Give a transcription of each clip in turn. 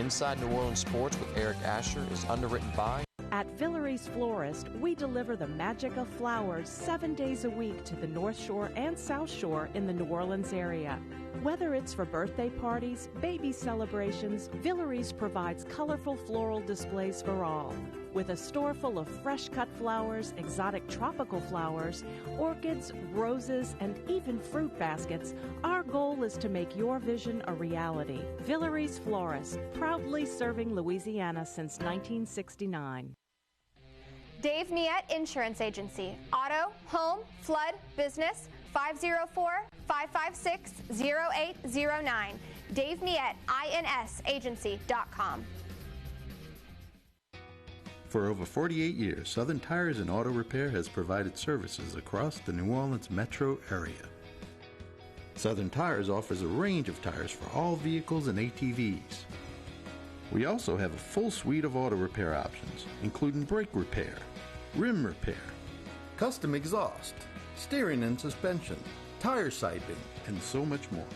Inside New Orleans Sports with Eric Asher is underwritten by... At Villere's Florist, we deliver the magic of flowers 7 days a week to the North Shore and South Shore in the New Orleans area. Whether it's for birthday parties, baby celebrations, Villere's provides colorful floral displays for all. With a store full of fresh-cut flowers, exotic tropical flowers, orchids, roses, and even fruit baskets, our goal is to make your vision a reality. Villere's Florist, proudly serving Louisiana since 1969. Dave Miette Insurance Agency. Auto, home, flood, business, 504-556-0809. Dave Miette, INSagency.com. For over 48 years, Southern Tires and Auto Repair has provided services across the New Orleans metro area. Southern Tires offers a range of tires for all vehicles and ATVs. We also have a full suite of auto repair options, including brake repair, rim repair, custom exhaust, steering and suspension, tire siping, and so much more.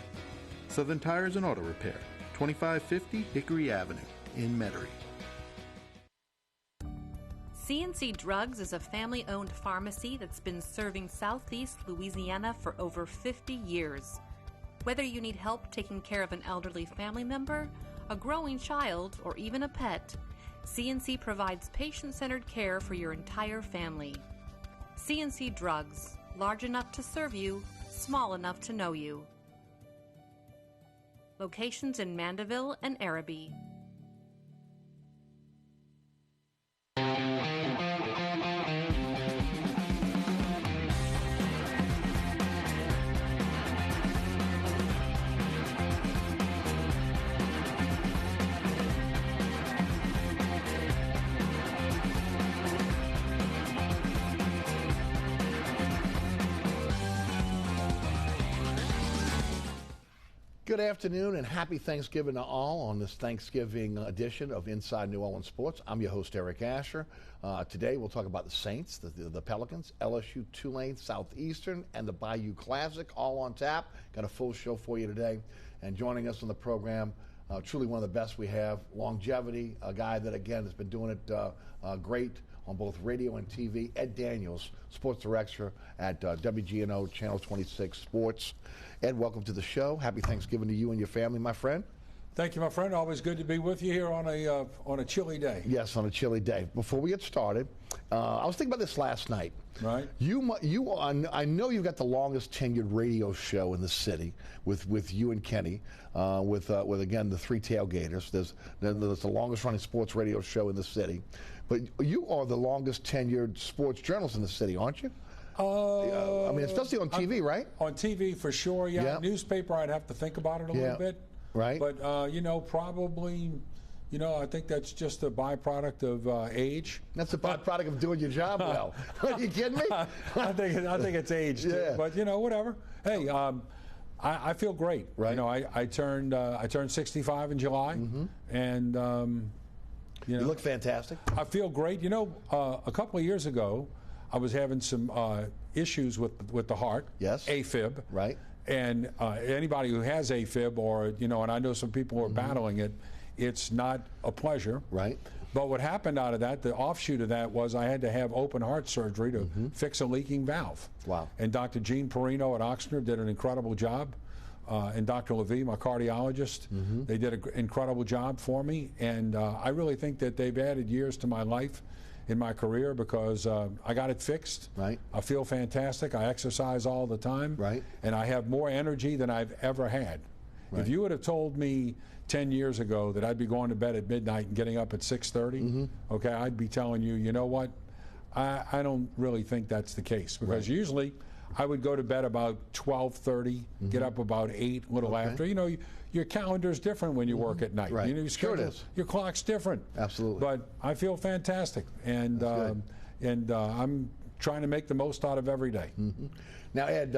Southern Tires and Auto Repair, 2550 Hickory Avenue in Metairie. C&C Drugs is a family-owned pharmacy that's been serving Southeast Louisiana for over 50 years. Whether you need help taking care of an elderly family member, a growing child, or even a pet, C&C provides patient-centered care for your entire family. C&C Drugs, large enough to serve you, small enough to know you. Locations in Mandeville and Araby. Good afternoon and happy Thanksgiving to all on this Thanksgiving edition of Inside New Orleans Sports. I'm your host, Eric Asher. Today we'll talk about the Saints, the Pelicans, LSU, Tulane, Southeastern, and the Bayou Classic, all on tap. Got a full show for you today. And joining us on the program, truly one of the best we have, longevity, a guy that, again, has been doing it great on both radio and TV, Ed Daniels, sports director at WGNO Channel 26 Sports. Ed, welcome to the show. Happy Thanksgiving to you and your family, my friend. Thank you, my friend. Always good to be with you here on a chilly day. Yes, on a chilly day. Before we get started, I was thinking about this last night. Right. I know you've got the longest tenured radio show in the city with you and Kenny, with again the Three Tailgaters. There's the longest running sports radio show in the city, but you are the longest tenured sports journalist in the city, aren't you? I mean, especially on TV, right? On TV for sure. Yeah. Yep. Newspaper, I'd have to think about it a little bit. Right. But probably. I think that's just a byproduct of age. That's a byproduct of doing your job well. Are you kidding me? I think it's age too. Yeah. But whatever. Hey, I feel great. Right. I turned 65 in July, and you look fantastic. I feel great. A couple of years ago, I was having some issues with the heart. Yes. AFib. Right. And anybody who has AFib, or and I know some people who are battling it. It's not a pleasure. Right. But what happened out of that, the offshoot of that was I had to have open heart surgery to fix a leaking valve. Wow. And Dr. Gene Perino at Oxnard did an incredible job. And Dr. Levy, my cardiologist, they did an incredible job for me. And I really think that they've added years to my life in my career because I got it fixed. Right. I feel fantastic. I exercise all the time. Right. And I have more energy than I've ever had. Right. If you would have told me 10 years ago that I'd be going to bed at midnight and getting up at 6:30, okay, I'd be telling you, you know what, I don't really think that's the case because usually I would go to bed about 12:30, get up about 8, a little after. Your calendar's different when you work at night. Right. Your sure it is. Your clock's different. Absolutely. But I feel fantastic, and I'm trying to make the most out of every day. Now, Ed,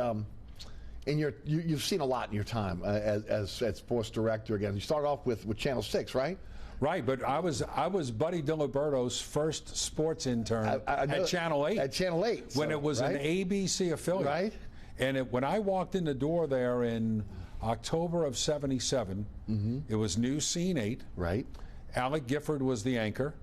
you've seen a lot in your time as sports director. Again, you started off with Channel 6, right? Right, but I was Buddy DiLiberto's first sports intern at Channel 8. At Channel 8, when it was an ABC affiliate. Right. And when I walked in the door there in October of '77. It was News Scene 8. Right. Alec Gifford was the anchor.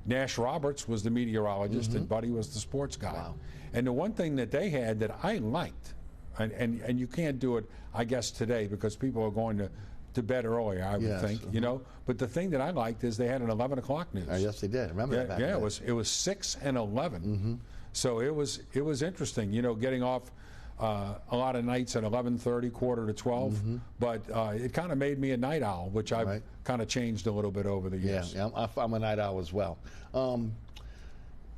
Nash Roberts was the meteorologist, and Buddy was the sports guy. Wow. And the one thing that they had that I liked, and you can't do it, I guess, today because people are going to bed earlier, I would think, you know. But the thing that I liked is they had an 11 o'clock news. Yes, they did. Remember that back Yeah, then. it was 6 and 11. So it was interesting, you know, getting off a lot of nights at 11:30, quarter to 12. But it kind of made me a night owl, which I've kind of changed a little bit over the years. Yeah, I'm a night owl as well.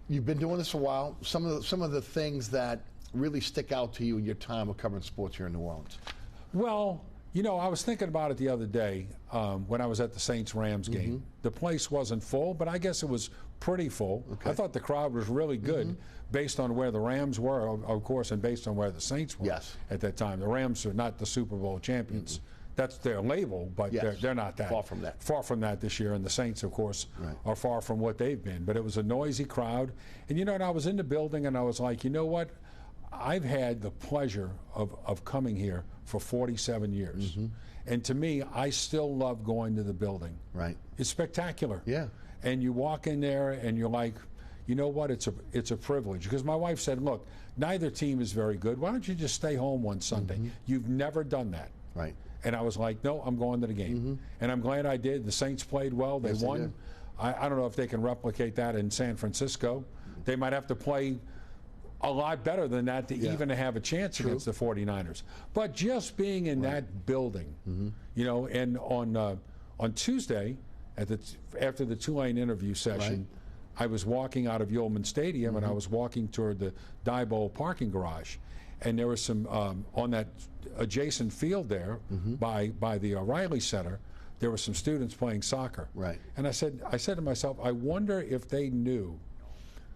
You've been doing this a while. Some of the things that really stick out to you in your time of covering sports here in New Orleans. Well, you know, I was thinking about it the other day when I was at the Saints-Rams game. The place wasn't full, but I guess it was pretty full. I thought the crowd was really good based on where the Rams were, of course, and based on where the Saints were at that time. The Rams are not the Super Bowl champions. That's their label, but they're not that. Far from that. Far from that this year, and the Saints, of course, are far from what they've been. But it was a noisy crowd. And, you know, and I was in the building, and I was like, you know what? I've had the pleasure of coming here for 47 years. And to me, I still love going to the building. Right. It's spectacular. Yeah. And you walk in there, and you're like, you know what? It's a privilege. Because my wife said, look, neither team is very good. Why don't you just stay home one Sunday? You've never done that. Right. And I was like, no, I'm going to the game. And I'm glad I did. The Saints played well. They won. They did. I don't know if they can replicate that in San Francisco. They might have to play a lot better than that to even have a chance against the 49ers. But just being in that building, you know, and on Tuesday, after the Tulane interview session, I was walking out of Yeoman Stadium and I was walking toward the Diebold parking garage. And there was some, on that adjacent field there by the O'Reilly Center, there were some students playing soccer. Right. And I said to myself, I wonder if they knew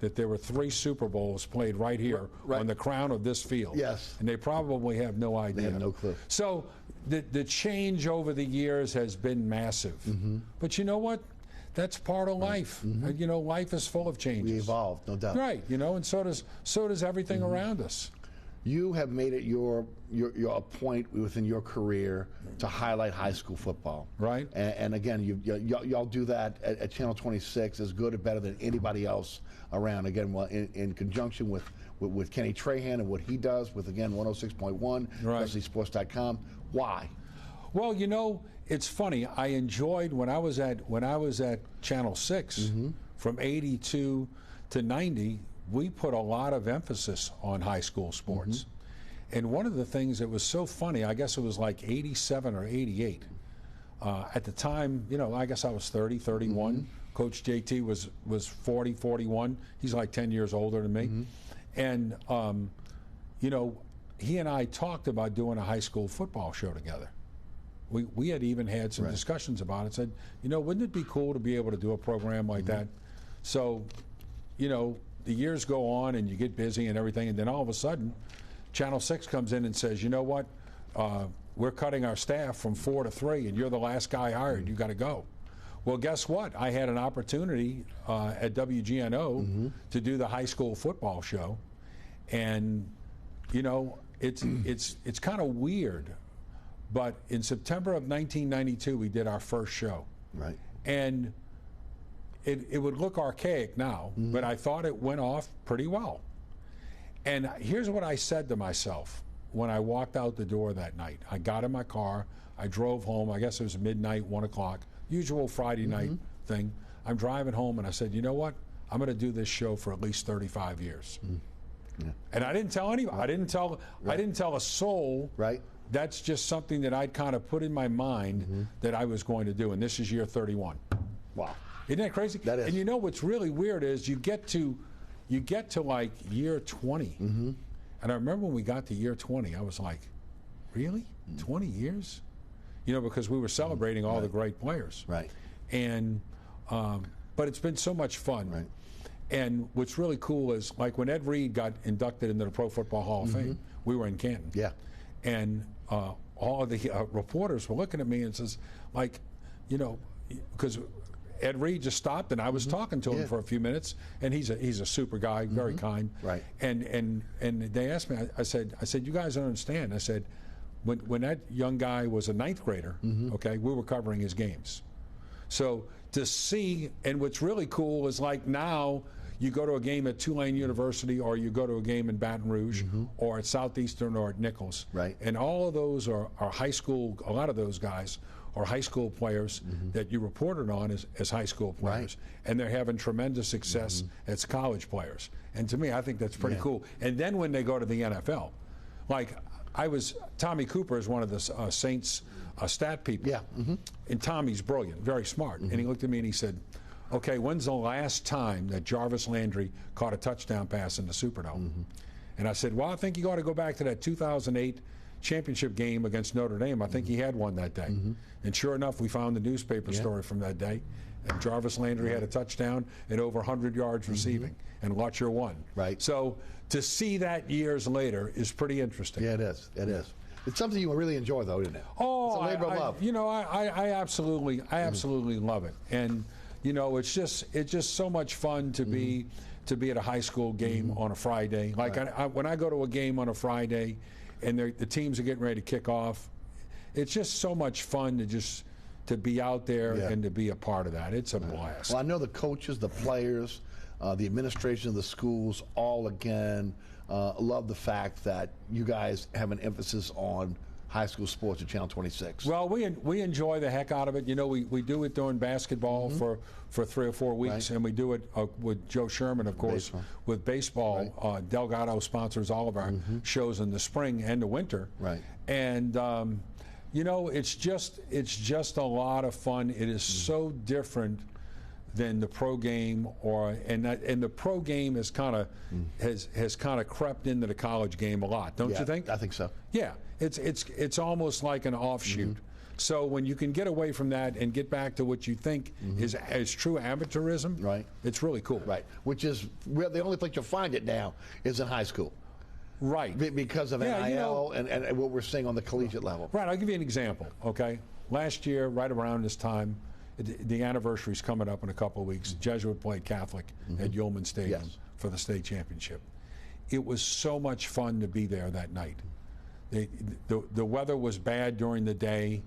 that there were 3 Super Bowls played right here on the crown of this field. Yes. And they probably have no idea. They have no clue. So the change over the years has been massive. But you know what? That's part of life. You know, life is full of changes. We evolve, no doubt. Right, you know, and so does everything around us. You have made it your point within your career to highlight high school football. Right. And again, y'all do that at Channel 26 as good or better than anybody else around. Again, well, in conjunction with Kenny Trahan and what he does with, again, 106.1, SCSports.com. Why? Well, you know, it's funny. I enjoyed when I was at Channel 6 from 82 to 90. We put a lot of emphasis on high school sports. And one of the things that was so funny, I guess it was like 87 or 88. At the time, you know, I guess I was 30, 31. Coach JT was 40, 41. He's like 10 years older than me. And, you know, he and I talked about doing a high school football show together. We had even had some discussions about it. Said, you know, wouldn't it be cool to be able to do a program like that? So, you know, the years go on and you get busy and everything, and then all of a sudden, Channel 6 comes in and says, you know what, we're cutting our staff from 4 to 3, and you're the last guy hired. You got to go. Well, guess what? I had an opportunity at WGNO to do the high school football show, and you know, it's kind of weird, but in September of 1992, we did our first show, and it would look archaic now, but I thought it went off pretty well. And here's what I said to myself when I walked out the door that night. I got in my car, I drove home, I guess it was midnight, 1 o'clock, usual Friday night thing. I'm driving home and I said, you know what? I'm going to do this show for at least 35 years. And I didn't tell anybody. I didn't tell a soul. That's just something that I'd kind of put in my mind that I was going to do. And this is year 31. Wow. Isn't that crazy? That is. And you know what's really weird is you get to like year 20. And I remember when we got to year 20, I was like, really? 20 years? You know, because we were celebrating all the great players. And, but it's been so much fun. And what's really cool is, like when Ed Reed got inducted into the Pro Football Hall of Fame, we were in Canton. And all of the reporters were looking at me and says, like, you know, because Ed Reed just stopped, and I was talking to him for a few minutes, and he's a super guy, very kind. And they asked me, I said, you guys don't understand. I said, when that young guy was a 9th grader, okay, we were covering his games. So to see, and what's really cool is like now you go to a game at Tulane University or you go to a game in Baton Rouge or at Southeastern or at Nichols. Right. And all of those are high school, a lot of those guys are high school players that you reported on as high school players. Right. And they're having tremendous success as college players. And to me, I think that's pretty cool. And then when they go to the NFL, like Tommy Cooper is one of the Saints stat people. Yeah. And Tommy's brilliant, very smart. And he looked at me and he said, okay, when's the last time that Jarvis Landry caught a touchdown pass in the Superdome? And I said, well, I think you ought to go back to that 2008 championship game against Notre Dame. I think he had one that day. And sure enough, we found the newspaper story from that day. And Jarvis Landry had a touchdown and over 100 yards receiving. And Lutcher won. Right. So to see that years later is pretty interesting. Yeah, it is. It is. It's something you really enjoy, though, isn't it? Oh, it's a labor of love. You know, I absolutely love it. And you know, it's just so much fun to be at a high school game on a Friday. Like when I go to a game on a Friday, and the teams are getting ready to kick off, it's just so much fun to be out there and to be a part of that. It's a blast. Well, I know the coaches, the players, the administration of the schools, all again love the fact that you guys have an emphasis on high school sports at Channel 26. Well, we enjoy the heck out of it. You know, we do it during basketball for 3 or 4 weeks, and we do it with Joe Sherman, of course, with baseball. Delgado sponsors all of our shows in the spring and the winter. Right. And you know, it's just a lot of fun. It is so different than the pro game, and the pro game has kind of crept into the college game a lot, don't you think? I think so. Yeah, it's almost like an offshoot. So when you can get away from that and get back to what you think is true amateurism, it's really cool. Right, which is the only place you'll find it now is in high school. Right. Because of NIL, you know, and what we're seeing on the collegiate level. Right, I'll give you an example, okay? Last year, right around this time, the anniversary's coming up in a couple of weeks. Jesuit played Catholic at Yeoman Stadium for the state championship. It was so much fun to be there that night. The weather was bad during the day.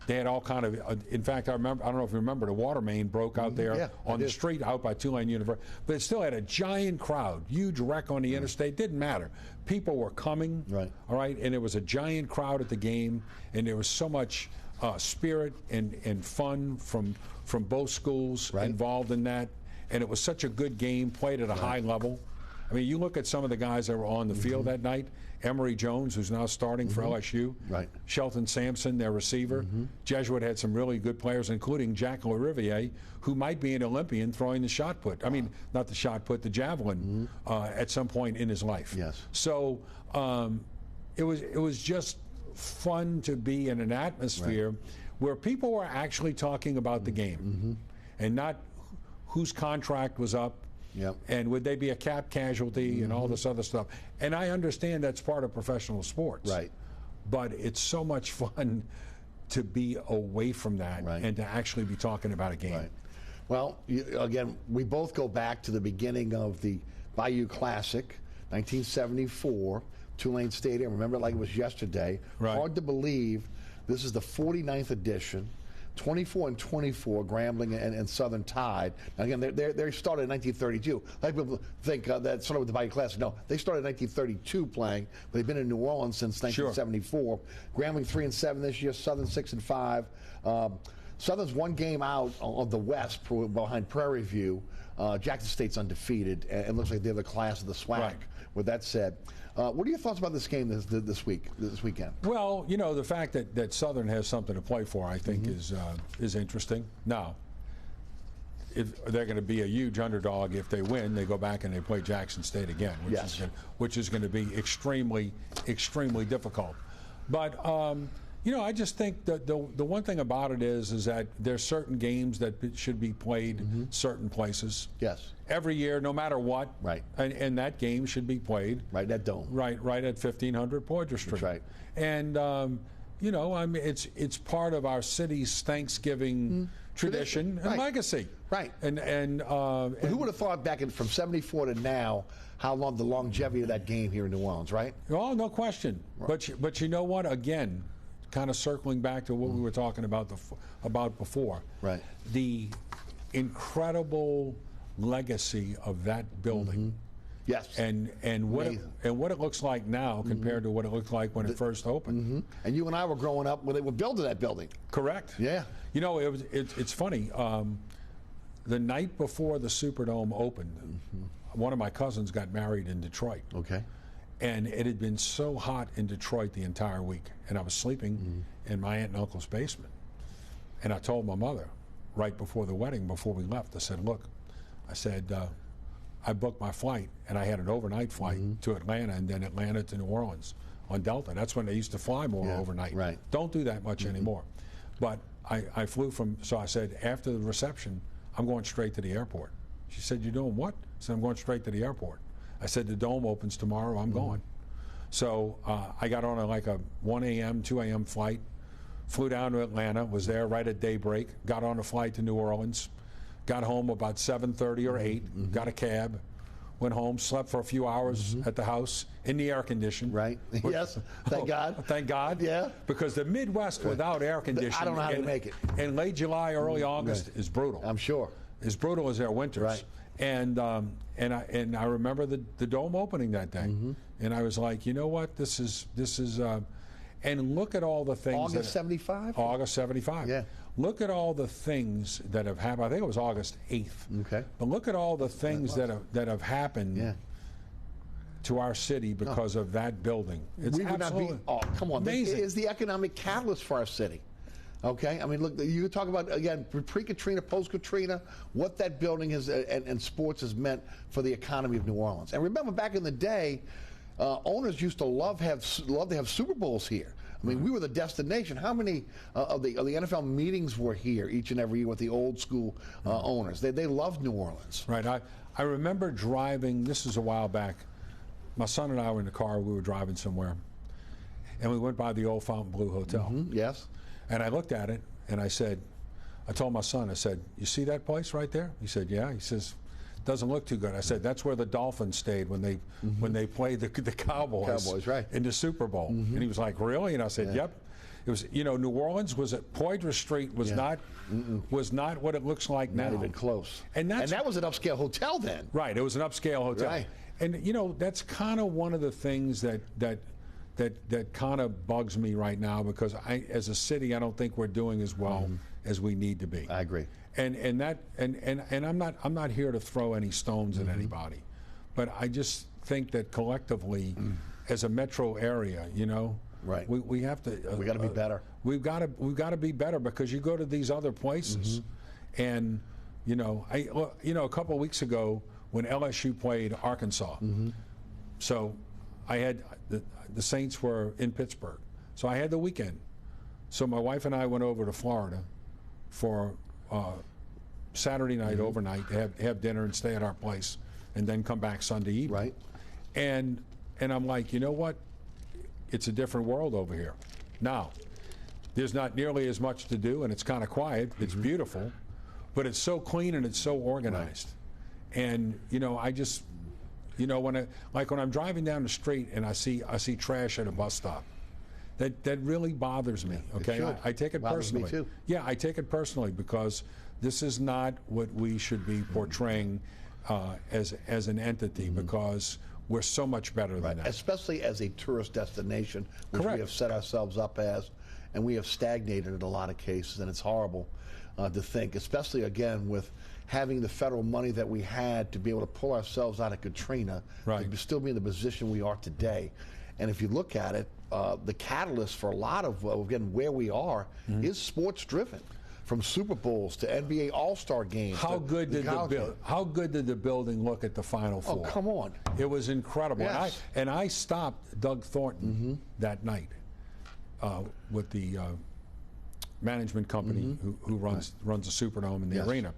They had all kind of. In fact, I don't know if you remember, the water main broke out there on the street out by Tulane University. But it still had a giant crowd, huge wreck on the interstate. Didn't matter. People were coming. Right. All right, and there was a giant crowd at the game, and there was so much spirit and fun from both schools involved in that, and it was such a good game, played at a high level. I mean, you look at some of the guys that were on the field that night. Emory Jones, who's now starting for LSU. Right. Shelton Sampson, their receiver. Jesuit had some really good players, including Jack Lariviere, who might be an Olympian throwing the shot put. I mean, not the shot put, the javelin at some point in his life. Yes. So it was just fun to be in an atmosphere where people were actually talking about the game and not whose contract was up. Yep. And would they be a cap casualty and all this other stuff? And I understand that's part of professional sports. Right. But it's so much fun to be away from that and to actually be talking about a game. Right. Well, again, we both go back to the beginning of the Bayou Classic, 1974, Tulane Stadium. Remember it like it was yesterday. Right. Hard to believe this is the 49th edition. 24-24, Grambling and Southern Tide. Now again, they started in 1932. A lot of people think that started with the Bayou Classic. No, they started in 1932 playing, but they've been in New Orleans since 1974. Grambling 3-7 this year, Southern 6-5. Southern's one game out of the West behind Prairie View. Jackson State's undefeated, and it looks like they're the class of the SWAC. Right. With that said, what are your thoughts about this game this weekend? Well, you know, the fact that Southern has something to play for, I think, is interesting. Now, if they're going to be a huge underdog if they win, they go back and they play Jackson State again, which is going to be extremely, extremely difficult. But you know, I just think that the one thing about it is that there's certain games that should be played certain places. Yes. Every year, no matter what. Right. And that game should be played. Right at Dome. Right at 1500 Poydras Street. That's right. And you know, I mean, it's part of our city's Thanksgiving tradition and legacy. Right. And who would have thought back from '74 to now, how long the longevity of that game here in New Orleans, right? Oh, no question. Right. But you know what? Again, kind of circling back to what we were talking about before. Right. The incredible legacy of that building. Yes. And what it looks like now compared to what it looked like when it first opened. And you and I were growing up when they were building that building. Correct. Yeah. You know, it's funny. The night before the Superdome opened, one of my cousins got married in Detroit. Okay. And it had been so hot in Detroit the entire week, and I was sleeping in my aunt and uncle's basement. And I told my mother right before the wedding, before we left, I said, look, I said, I booked my flight, and I had an overnight flight to Atlanta and then Atlanta to New Orleans on Delta. That's when they used to fly more overnight. Right. Don't do that much anymore. But I flew so I said, after the reception, I'm going straight to the airport. She said, you're doing what? I said, I'm going straight to the airport. I said, the Dome opens tomorrow, I'm going. So I got on a 1 a.m., 2 a.m. flight, flew down to Atlanta, was there right at daybreak, got on a flight to New Orleans, got home about 7:30 or 8, got a cab, went home, slept for a few hours at the house in the air condition. Right. Yes. Thank God. Thank God. Yeah. Because the Midwest without air conditioning, I don't know how to make it. In late July, early August is brutal. I'm sure. As brutal as their winters. Right. And I remember the Dome opening that day, and I was like, you know what, this is and look at all the things. August '75. August '75. Yeah. Look at all the things that have happened. I think it was August 8th. Okay. But look at all the things that have happened to our city because of that building. It's we would not be. Oh, come on! Amazing. It is the economic catalyst for our city. Okay, I mean, look, you talk about, again, pre-Katrina, post-Katrina, what that building has and sports has meant for the economy of New Orleans. And remember, back in the day, owners used to love to have Super Bowls here. I mean, we were the destination. How many of the NFL meetings were here each and every year with the old school owners? They loved New Orleans. Right. I remember driving, this is a while back, my son and I were in the car, we were driving somewhere, and we went by the old Fontainebleau Hotel. Yes. And I looked at it, and I told my son, I said, you see that place right there? He said, yeah. He says, doesn't look too good. I said, that's where the Dolphins stayed when they played the Cowboys right. in the Super Bowl. And he was like, really? And I said, yep. It was, you know, New Orleans was at Poydras Street was not what it looks like now. Not even close. And that was an upscale hotel then. Right. It was an upscale hotel. Right. And you know, that's kind of one of the things that kind of bugs me right now, because as a city, I don't think we're doing as well as we need to be. I agree. And I'm not here to throw any stones at anybody, but I just think that collectively, as a metro area, you know, right, we have to. We got to be better. We've got to be better, because you go to these other places, and you know, a couple of weeks ago when LSU played Arkansas, so I had the Saints were in Pittsburgh, so I had the weekend. So my wife and I went over to Florida for Saturday night overnight to have dinner and stay at our place, and then come back Sunday evening. Right. And I'm like, you know what? It's a different world over here. Now, there's not nearly as much to do, and it's kind of quiet. It's beautiful, but it's so clean and it's so organized. Right. And you know, I just, you know, when I'm driving down the street and I see trash at a bus stop, that really bothers me. Okay, I take it personally. Me too. Yeah, I take it personally, because this is not what we should be portraying as an entity, because we're so much better than that. Especially as a tourist destination, which we have set ourselves up as, and we have stagnated in a lot of cases, and it's horrible to think, especially again with having the federal money that we had to be able to pull ourselves out of Katrina, to still be in the position we are today. And if you look at it, the catalyst for a lot of, again, where we are is sports driven. From Super Bowls to NBA All-Star games. How good did the building look at the Final Four? Oh, come on! It was incredible. Yes. And I stopped Doug Thornton that night with the management company who runs the Superdome and the arena.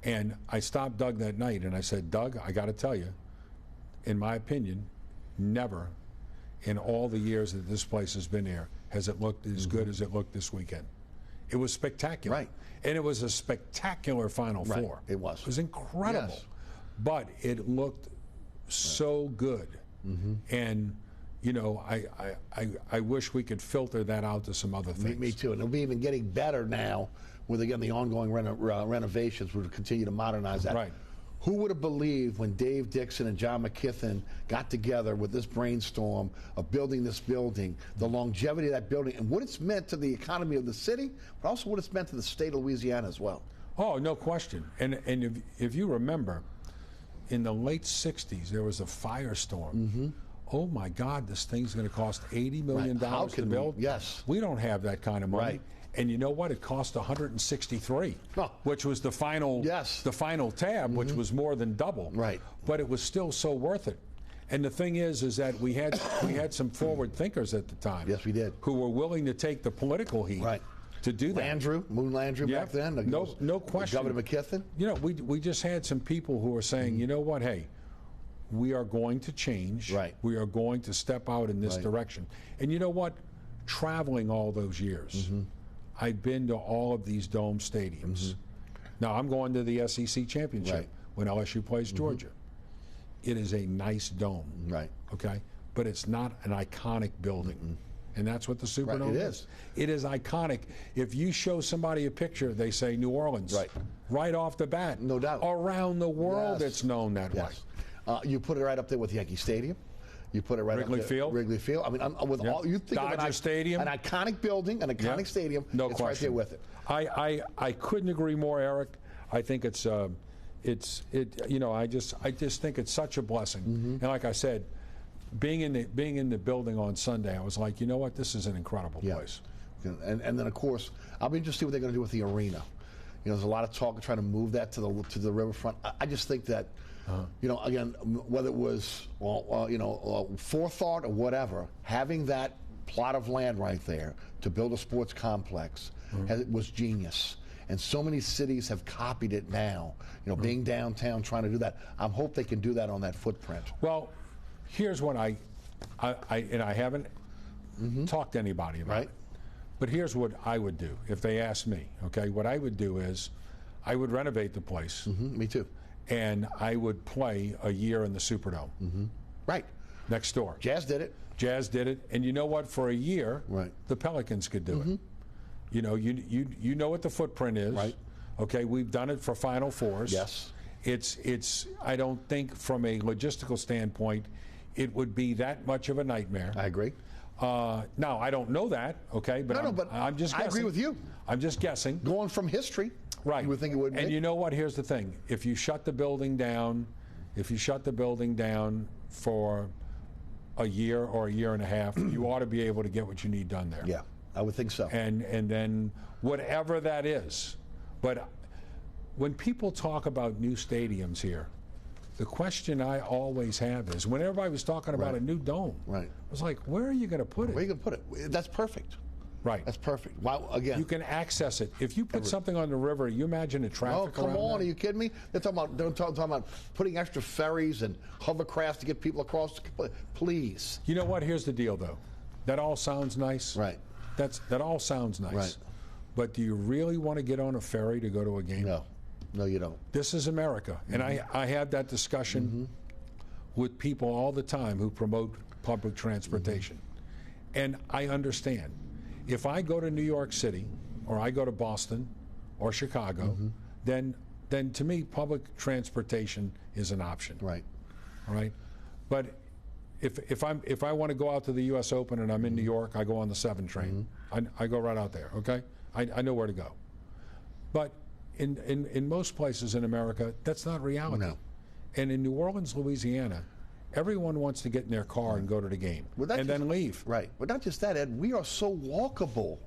And I stopped Doug that night and I said, Doug, I got to tell you, in my opinion, never in all the years that this place has been here has it looked as good as it looked this weekend. It was spectacular. Right. And it was a spectacular Final Four. It was. It was incredible. Yes. But it looked so good. And, you know, I wish we could filter that out to some other things. Me too. And it'll be even getting better now with, again, the ongoing renovations. We'll continue to modernize that. Right. Who would have believed when Dave Dixon and John McKithen got together with this brainstorm of building this building, the longevity of that building, and what it's meant to the economy of the city, but also what it's meant to the state of Louisiana as well. Oh, no question. And if you remember, in the late 60s, there was a firestorm. Oh, my God, this thing's going to cost $80 million to build? Yes. We don't have that kind of money. Right. And you know what? It cost 163, which was the final tab, which was more than double. Right. But it was still so worth it. And the thing is that we had some forward thinkers at the time. Yes, we did. Who were willing to take the political heat to do that. Moon Landrieu back then. No question. Governor McKithen. You know, we just had some people who were saying, you know what, hey, we are going to change. Right. We are going to step out in this direction. And you know what? Traveling all those years, I've been to all of these dome stadiums. Now, I'm going to the SEC championship when LSU plays Georgia. It is a nice dome. Right. Okay? But it's not an iconic building. And that's what the Superdome is. It is iconic. If you show somebody a picture, they say New Orleans. Right off the bat. No doubt. Around the world, it's known that way. You put it right up there with Yankee Stadium. You put it right Wrigley up there. Field. Wrigley Field. I mean, you think Dodger of Stadium, an iconic building, an iconic stadium. No it's question. right there with it. I couldn't agree more, Eric. I think it's you know, I just think it's such a blessing. And like I said, being in the building on Sunday, I was like, you know what, this is an incredible place. And then of course, I'll be interested to see what they're going to do with the arena. You know, there's a lot of talk of trying to move that to the riverfront. I just think that. You know, again, whether it was forethought or whatever, having that plot of land right there to build a sports complex was genius. And so many cities have copied it now. You know, being downtown, trying to do that. I hope they can do that on that footprint. Well, here's what I haven't talked to anybody about it. But here's what I would do if they asked me. Okay, what I would do is I would renovate the place. Me too. And I would play a year in the Superdome. Right. Next door. Jazz did it. Jazz did it. And you know what? For a year, the Pelicans could do it. You know, you know what the footprint is. Right. Okay, we've done it for Final Fours. Yes. It's I don't think from a logistical standpoint it would be that much of a nightmare. I agree. Now, I don't know that, okay? But I'm just guessing. I agree with you. I'm just guessing. Going from history. Right. You would think it would be. And you know what? Here's the thing. If you shut the building down, for a year or a year and a half, you ought to be able to get what you need done there. Yeah, I would think so. And then whatever that is. But when people talk about new stadiums here, the question I always have is, when everybody was talking about a new dome, I was like, where are you going to put it? Where are you going to put it? That's perfect. Right. That's perfect. Wow, again. You can access it. If you put something on the river, you imagine the traffic around come on. that? Are you kidding me? They're talking about putting extra ferries and hovercrafts to get people across. Please. You know what? Here's the deal, though. That all sounds nice. Right. That all sounds nice. Right. But do you really want to get on a ferry to go to a game? No. No, you don't. This is America. And I have that discussion with people all the time who promote public transportation. And I understand. If I go to New York City, or I go to Boston, or Chicago, then to me, public transportation is an option. Right. All right. But if I want to go out to the U.S. Open and I'm in New York, I go on the 7 train. I go right out there. Okay. I know where to go. But in most places in America, that's not reality. No. And in New Orleans, Louisiana, everyone wants to get in their car and go to the game and then leave. Right. But not just that, Ed. We are so walkable.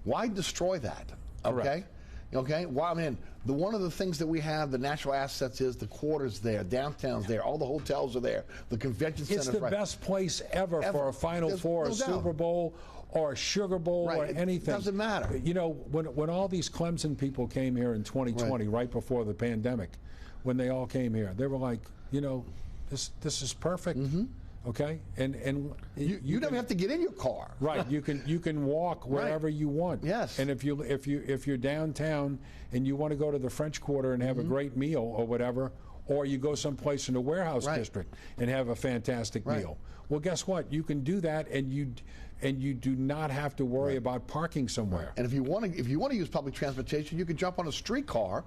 Why destroy that? Okay? Correct. Okay? Well, I mean, one of the things that we have, the natural assets is the quarters there, downtown's there, all the hotels are there, the convention center. It's the best place ever for a Final Four, a Super Bowl, or a Sugar Bowl, or anything. It doesn't matter. You know, when all these Clemson people came here in 2020, right before the pandemic, when they all came here, they were like, you know, this is perfect. Okay, and you don't have to get in your car. Right, you can walk wherever you want. Yes. And if you're downtown and you want to go to the French Quarter and have a great meal or whatever, or you go someplace in the warehouse Right. district and have a fantastic Right. meal. Well, guess what? You can do that, and you do not have to worry about parking somewhere. And if you want to use public transportation, you can jump on a streetcar,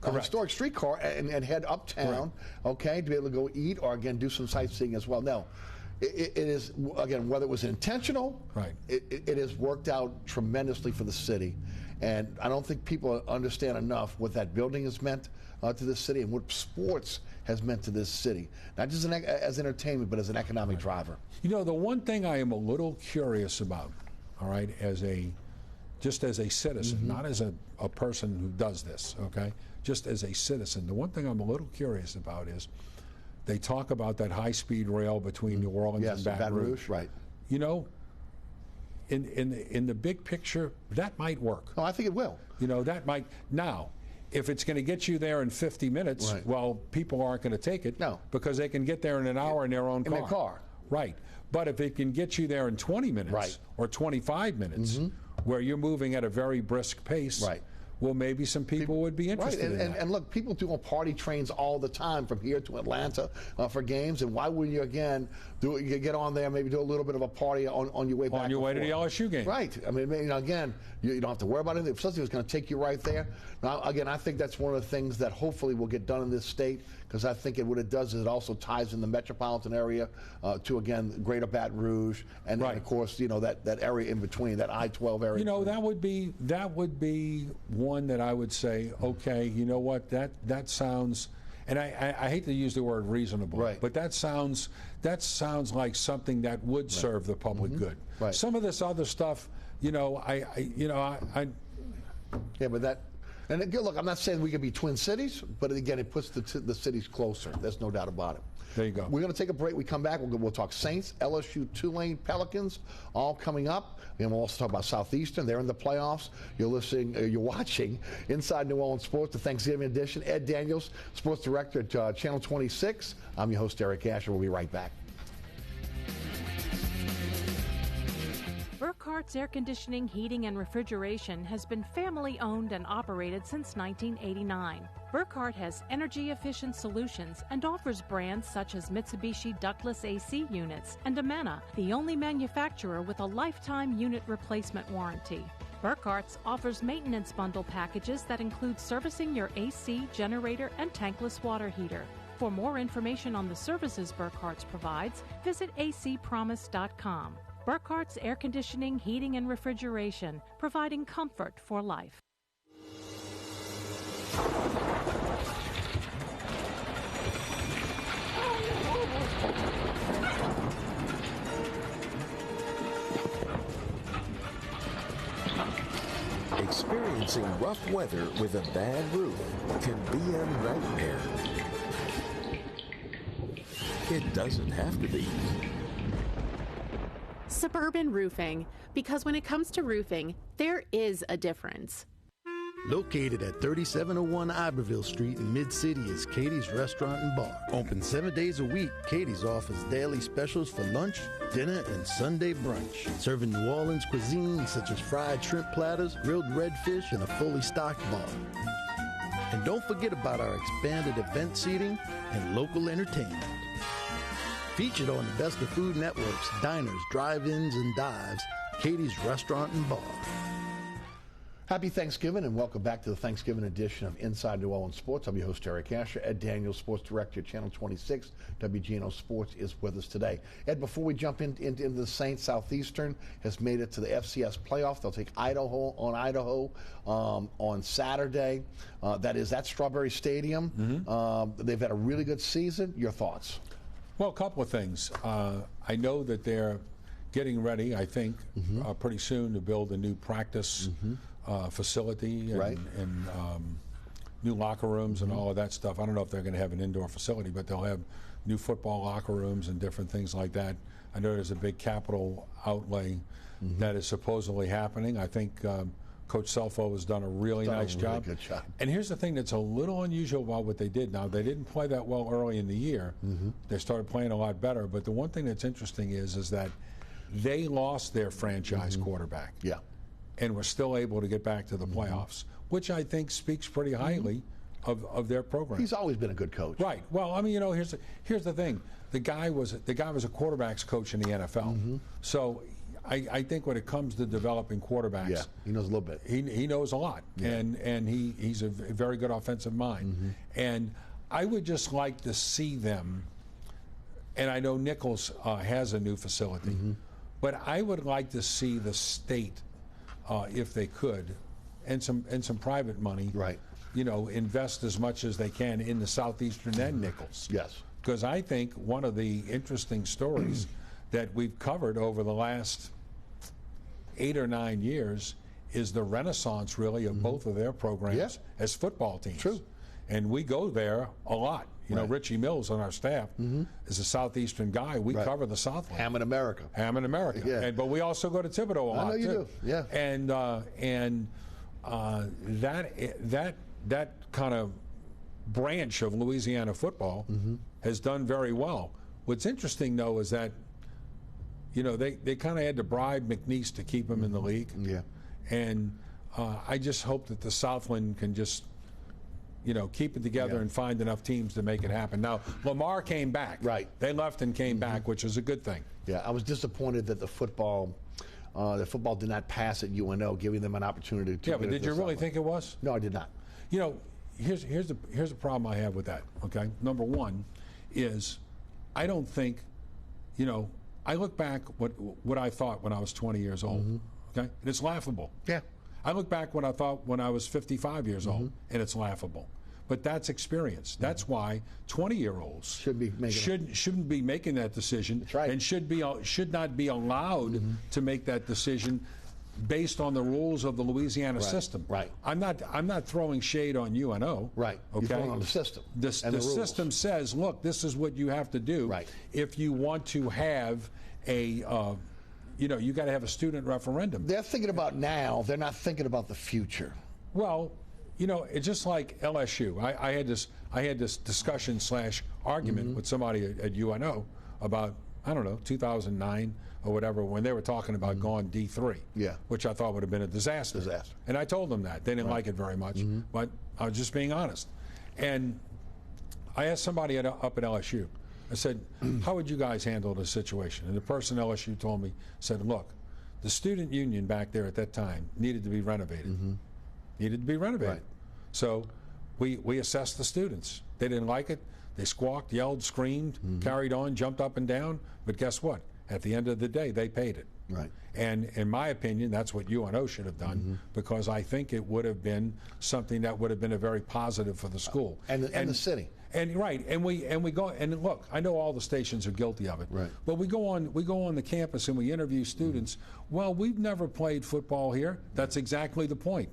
a historic streetcar, and head uptown, okay, to be able to go eat or again do some sightseeing as well. Now, it is again, whether it was intentional, it has worked out tremendously for the city, and I don't think people understand enough what that building has meant to this city and what sports has meant to this city, not just as entertainment, but as an economic driver. You know, the one thing I am a little curious about, all right, just as a citizen, not as a person who does this, okay, just as a citizen, the one thing I'm a little curious about is they talk about that high-speed rail between New Orleans and Baton Rouge. Right. You know, in the big picture, that might work. Oh, I think it will. You know, that might. Now, if it's going to get you there in 50 minutes, well, people aren't going to take it. No. Because they can get there in an hour in their own car. In their car. Right. But if it can get you there in 20 minutes or 25 minutes, where you're moving at a very brisk pace, well, maybe some people would be interested in that. And look, people do on party trains all the time from here to Atlanta for games, and why wouldn't you, again, you get on there, maybe do a little bit of a party on your way back? On your way to the LSU game. Right. I mean, you know, again, you don't have to worry about anything. If something was going to take you right there. Now, again, I think that's one of the things that hopefully will get done in this state, because I think what it does is it also ties in the metropolitan area to, again, greater Baton Rouge, and then, of course, you know, that area in between, that I-12 area. You know, that would be one that I would say, okay, you know what, that sounds, and I hate to use the word reasonable, but that sounds like something that would serve the public good. Some of this other stuff, you know, yeah, but that. And again, look, I'm not saying we could be twin cities, but again, it puts the cities closer. There's no doubt about it. There you go. We're going to take a break. We come back. We'll talk Saints, LSU, Tulane, Pelicans, all coming up. And we'll also talk about Southeastern. They're in the playoffs. You're watching Inside New Orleans Sports, the Thanksgiving edition. Ed Daniels, Sports Director at Channel 26. I'm your host, Eric Asher. We'll be right back. Burkhart's Air Conditioning, Heating, and Refrigeration has been family-owned and operated since 1989. Burkhart has energy-efficient solutions and offers brands such as Mitsubishi ductless AC units and Amana, the only manufacturer with a lifetime unit replacement warranty. Burkhart's offers maintenance bundle packages that include servicing your AC, generator, and tankless water heater. For more information on the services Burkhart's provides, visit acpromise.com. Burkhart's Air Conditioning, Heating, and Refrigeration, providing comfort for life. Experiencing rough weather with a bad roof can be a nightmare. It doesn't have to be. Suburban Roofing, because when it comes to roofing, there is a difference. Located at 3701 Iberville Street in Mid-City is Katie's Restaurant and Bar. Open 7 days a week, Katie's offers daily specials for lunch, dinner, and Sunday brunch. Serving New Orleans cuisine such as fried shrimp platters, grilled redfish, and a fully stocked bar. And don't forget about our expanded event seating and local entertainment. Featured on the Best of Food Network's diners, drive-ins, and dives, Katie's Restaurant and Bar. Happy Thanksgiving and welcome back to the Thanksgiving edition of Inside New Orleans Sports. I'm your host, Eric Asher. Ed Daniels, Sports Director at Channel 26. WGNO Sports is with us today. Ed, before we jump into the Saints, Southeastern has made it to the FCS playoff. They'll take Idaho on Saturday. That's Strawberry Stadium. They've had a really good season. Your thoughts? Well, a couple of things. I know that they're getting ready, I think, pretty soon to build a new practice facility and new locker rooms and all of that stuff. I don't know if they're going to have an indoor facility, but they'll have new football locker rooms and different things like that. I know there's a big capital outlay that is supposedly happening. I think Coach Selfo has done a really nice job. Good job. And here's the thing that's a little unusual about what they did. Now, they didn't play that well early in the year. They started playing a lot better. But the one thing that's interesting is that they lost their franchise quarterback. And were still able to get back to the playoffs, which I think speaks pretty highly of their program. He's always been a good coach. Right. Well, I mean, you know, here's the thing. The guy was a quarterbacks coach in the NFL. So I think when it comes to developing quarterbacks, he knows a little bit. He knows a lot, and he's a very good offensive mind. And I would just like to see them. And I know Nichols has a new facility, but I would like to see the state, if they could, and some private money, you know, invest as much as they can in the Southeastern and Nichols. Yes. Because I think one of the interesting stories that we've covered over the last 8 or 9 years is the renaissance, really, of both of their programs as football teams. True. And we go there a lot. You know, Richie Mills on our staff is a Southeastern guy. We cover the Southland. Ham in America. Ham in America. Yeah. But we also go to Thibodeau a lot, I know you too. do. Yeah. And that kind of branch of Louisiana football has done very well. What's interesting, though, is that, you know, they kind of had to bribe McNeese to keep him in the league. Yeah. And I just hope that the Southland can just, you know, keep it together and find enough teams to make it happen. Now, Lamar came back. Right. They left and came back, which is a good thing. Yeah, I was disappointed that the football did not pass at UNO, giving them an opportunity to. Yeah, but did you really think it was? No, I did not. You know, here's the problem I have with that. Okay, number one is I don't think, you know, I look back what I thought when I was 20 years old. Okay, and it's laughable. Yeah. I look back what I thought when I was 55 years old, and it's laughable. But that's experience. That's why 20-year-olds shouldn't be making that decision, and should not be allowed to make that decision based on the rules of the Louisiana system. Right. I'm not throwing shade on UNO. Right. Okay. You're throwing on the system. The system says, look, this is what you have to do. Right. If you want to have a you know, you got to have a student referendum. They're thinking about now. They're not thinking about the future. Well, you know, it's just like LSU. I had this discussion / argument with somebody at UNO about, I don't know, 2009 or whatever, when they were talking about going D3. Yeah. Which I thought would have been a disaster. And I told them that. They didn't like it very much. But I was just being honest. And I asked somebody up at LSU, I said, how would you guys handle the situation? And the person at LSU told me, said, look, the student union back there at that time needed to be renovated. Needed to be renovated. Right. So we assessed the students. They didn't like it. They squawked, yelled, screamed, carried on, jumped up and down. But guess what? At the end of the day, they paid it. Right. And in my opinion, that's what UNO should have done, because I think it would have been something that would have been a very positive for the school. And the city. And right, and we go, and look, I know all the stations are guilty of it. Right. But we go on the campus and we interview students. Well, we've never played football here. That's exactly the point.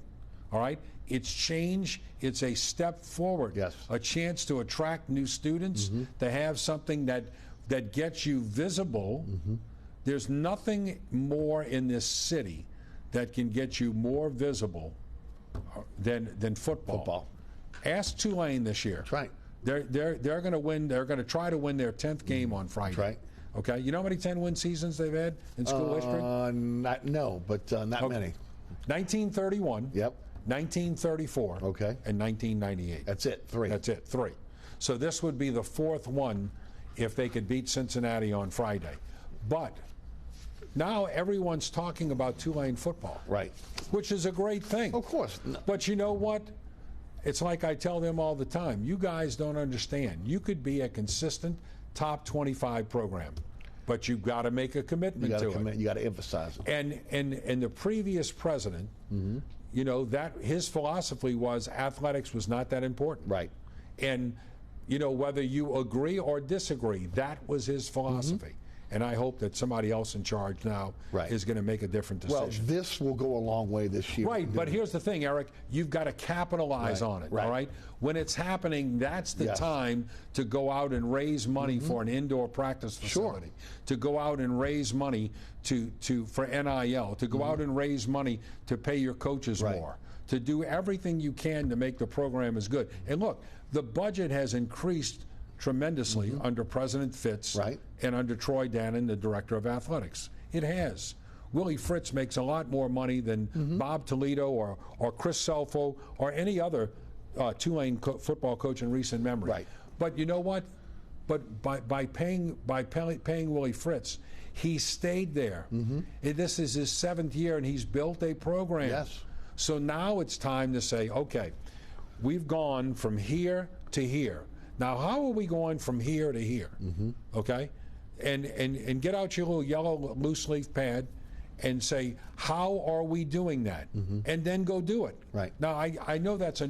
All right? It's change. It's a step forward. Yes. A chance to attract new students, to have something that gets you visible. There's nothing more in this city that can get you more visible than football. Ask Tulane this year. That's right. They're going to win. They're going to try to win their 10th game on Friday. That's right. Okay. You know how many 10-win seasons they've had in school history? Not many. 1931. Yep. 1934. Okay. And 1998. That's it. 3. That's it. 3. So this would be the 4th one if they could beat Cincinnati on Friday. But now everyone's talking about Tulane football. Right. Which is a great thing. Of course. No. But you know what? It's like I tell them all the time. You guys don't understand. You could be a consistent top 25 program, but you've got to make a commitment to it. You got to emphasize it. And the previous president, you know, that his philosophy was athletics was not that important. Right. And, you know, whether you agree or disagree, that was his philosophy. And I hope that somebody else in charge now is going to make a different decision. Well, this will go a long way this year. Right, but here's the thing, Eric. You've got to capitalize on it, all right? When it's happening, that's the time to go out and raise money for an indoor practice facility, to go out and raise money for NIL, to go out and raise money to pay your coaches more, to do everything you can to make the program as good. And look, the budget has increased tremendously under President Fitz and under Troy Dannon, the director of athletics. It has. Willie Fritz makes a lot more money than Bob Toledo or Chris Selfo or any other Tulane football coach in recent memory. Right. But you know what? But by paying Willie Fritz, he stayed there. This is his 7th year, and he's built a program. Yes. So now it's time to say, okay, we've gone from here to here. Now, how are we going from here to here? Okay? And get out your little yellow loose leaf pad and say, how are we doing that? And then go do it. Right. Now, I know that's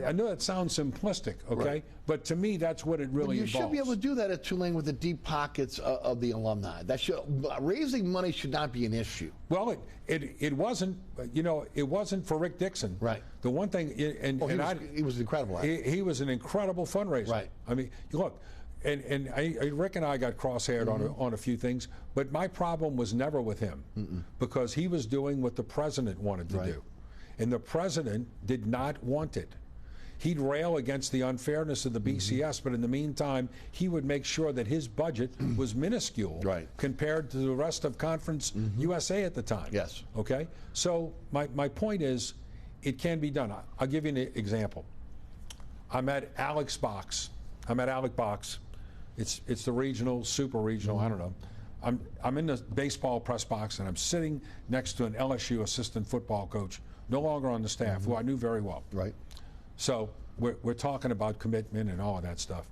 I know that sounds simplistic, okay? Right. But to me, that's what it really involves. You should be able to do that at Tulane with the deep pockets of the alumni. Raising money should not be an issue. Well, it wasn't. You know, it wasn't for Rick Dixon. Right. The one thing, he was incredible. He was an incredible fundraiser. Right. I mean, look, and Rick and I got cross-haired on a few things, but my problem was never with him because he was doing what the president wanted to do, and the president did not want it. He'd rail against the unfairness of the BCS, but in the meantime, he would make sure that his budget was minuscule compared to the rest of Conference USA at the time. Yes. Okay? So my point is, it can be done. I'll give you an example. I'm at Alex Box. It's the regional, super regional, I don't know. I'm in the baseball press box, and I'm sitting next to an LSU assistant football coach, no longer on the staff, who I knew very well. Right. So we're talking about commitment and all of that stuff.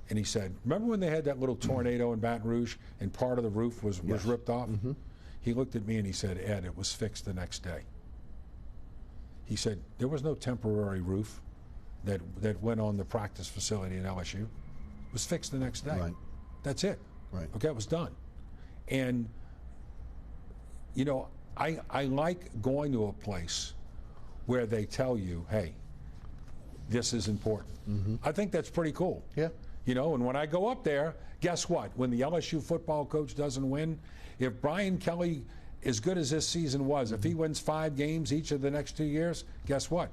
And he said, remember when they had that little tornado in Baton Rouge and part of the roof was ripped off? He looked at me and he said, Ed, it was fixed the next day. He said, there was no temporary roof that went on the practice facility in LSU. It was fixed the next day. Right. That's it. Right. Okay, it was done. And, you know, I like going to a place where they tell you, hey, this is important. I think that's pretty cool. Yeah. You know, and when I go up there, guess what? When the LSU football coach doesn't win, if Brian Kelly, as good as this season was, if he wins 5 games each of the next 2 years, guess what?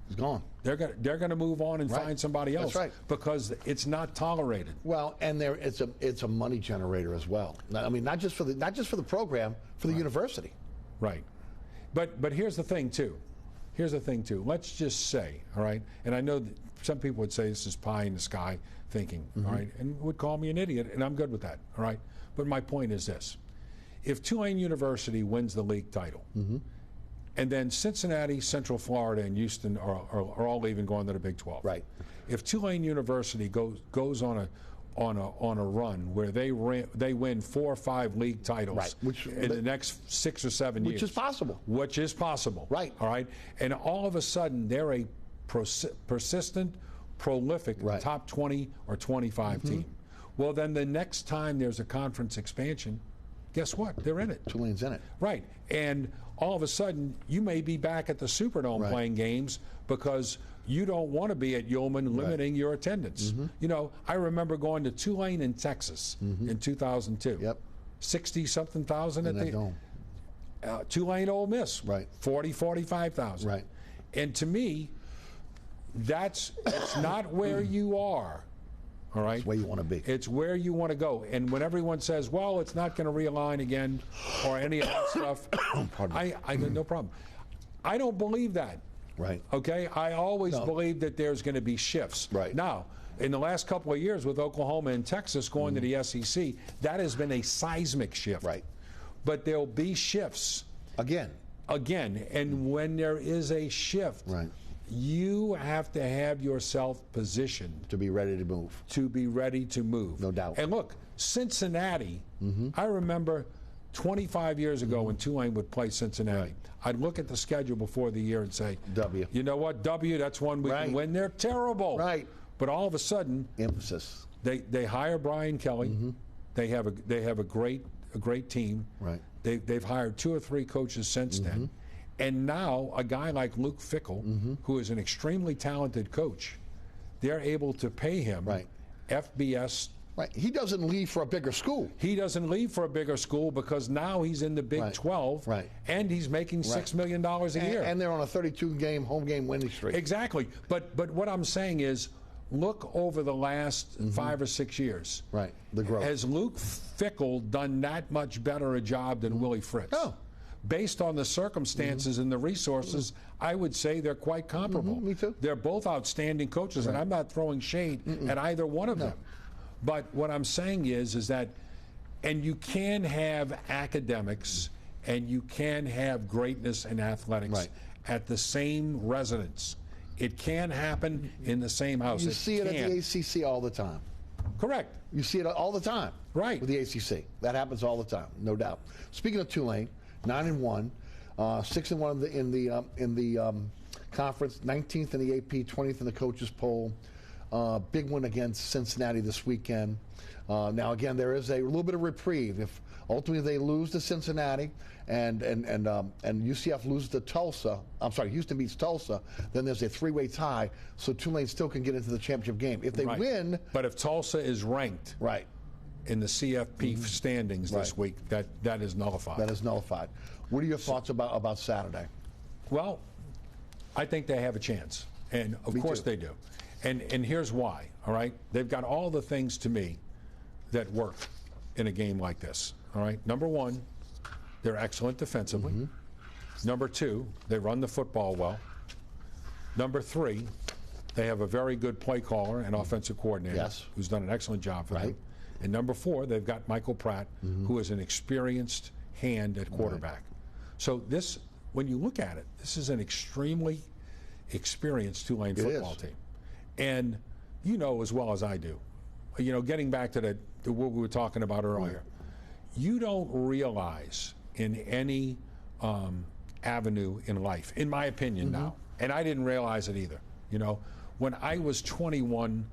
He's gone. They're going to move on and find somebody else. That's right. Because it's not tolerated. Well, and it's a money generator as well. I mean, not just for the program, for the university. Right. But here's the thing too. Let's just say, all right, and I know that some people would say this is pie in the sky thinking, all right, and would call me an idiot, and I'm good with that, all right? But my point is this. If Tulane University wins the league title, and then Cincinnati, Central Florida, and Houston are all leaving, going to the Big 12. Right. If Tulane University goes on a run where they win 4 or 5 league titles in the next 6 or 7 years. Which is possible. Which is possible. Right. All right. And all of a sudden, they're a persistent, prolific top 20 or 25 team. Well, then the next time there's a conference expansion, guess what? They're in it. Tulane's in it. Right. And all of a sudden, you may be back at the Superdome playing games because you don't want to be at Yeoman limiting your attendance. You know, I remember going to Tulane in Texas in 2002. Yep. 60-something thousand at the dome. Tulane Ole Miss. Right. 45,000. Right. And to me, it's not where you are. All right? It's where you want to be. It's where you want to go. And when everyone says, well, it's not going to realign again or any of that stuff, I no problem. I don't believe that. Right. Okay? I always believe that there's going to be shifts. Right. Now, in the last couple of years with Oklahoma and Texas going to the SEC, that has been a seismic shift. Right. But there'll be shifts. Again. And when there is a shift, you have to have yourself positioned to be ready to move. To be ready to move. No doubt. And look, Cincinnati, I remember 25 years ago when Tulane would play Cincinnati, I'd look at the schedule before the year and say, W. You know what, W, that's one we can win. They're terrible. Right. But all of a sudden, emphasis. They hire Brian Kelly. They have a great team. Right. They've hired 2 or 3 coaches since then. And now a guy like Luke Fickell, who is an extremely talented coach, they're able to pay him FBS. Right. He doesn't leave for a bigger school. He doesn't leave for a bigger school because now he's in the Big 12 and he's making $6 million a year. And they're on a 32-game home game winning streak. Exactly. But what I'm saying is, look over the last 5 or 6 years. Right. The growth. Has Luke Fickell done that much better a job than Willie Fritz? No. based on the circumstances and the resources, I would say they're quite comparable. Me too. They're both outstanding coaches, and I'm not throwing shade at either one of them. But what I'm saying is that, and you can have academics and you can have greatness in athletics at the same residence. It can happen in the same house. You see it at the ACC all the time. Correct. You see it all the time. Right. With the ACC. That happens all the time, no doubt. Speaking of Tulane, 9-1, 6-1 in the conference, 19th in the AP, 20th in the coaches poll. Big one against Cincinnati this weekend. Now again, there is a little bit of reprieve if ultimately they lose to Cincinnati and UCF loses to Tulsa. I'm sorry, Houston beats Tulsa. Then there's a three-way tie, so Tulane still can get into the championship game if they win. But if Tulsa is ranked in the CFP standings this week, that is nullified. That is nullified. What are your thoughts about Saturday? Well, I think they have a chance, and of course they do. And here's why, all right? They've got all the things to me that work in a game like this, all right? Number one, they're excellent defensively. Number two, they run the football well. Number three, they have a very good play caller and offensive coordinator who's done an excellent job for them. And number four, they've got Michael Pratt, who is an experienced hand at quarterback. So this, when you look at it, this is an extremely experienced Tulane football team. And you know as well as I do, you know, getting back to what we were talking about earlier, you don't realize in any avenue in life, in my opinion now, and I didn't realize it either, you know, when I was 21,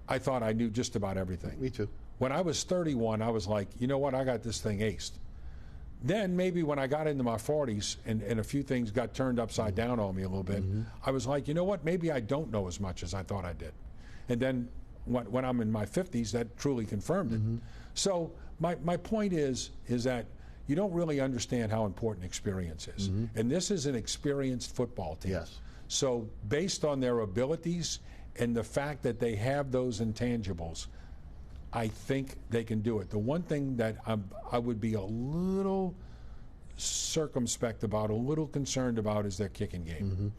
I thought I knew just about everything. Me too. When I was 31, I was like, you know what, I got this thing aced. Then maybe when I got into my 40s and a few things got turned upside down on me a little bit, I was like, you know what, maybe I don't know as much as I thought I did. And then when I'm in my 50s, that truly confirmed it. So my point is that you don't really understand how important experience is. And this is an experienced football team. So based on their abilities and the fact that they have those intangibles, I think they can do it. The one thing that I would be a little circumspect about, a little concerned about, is their kicking game.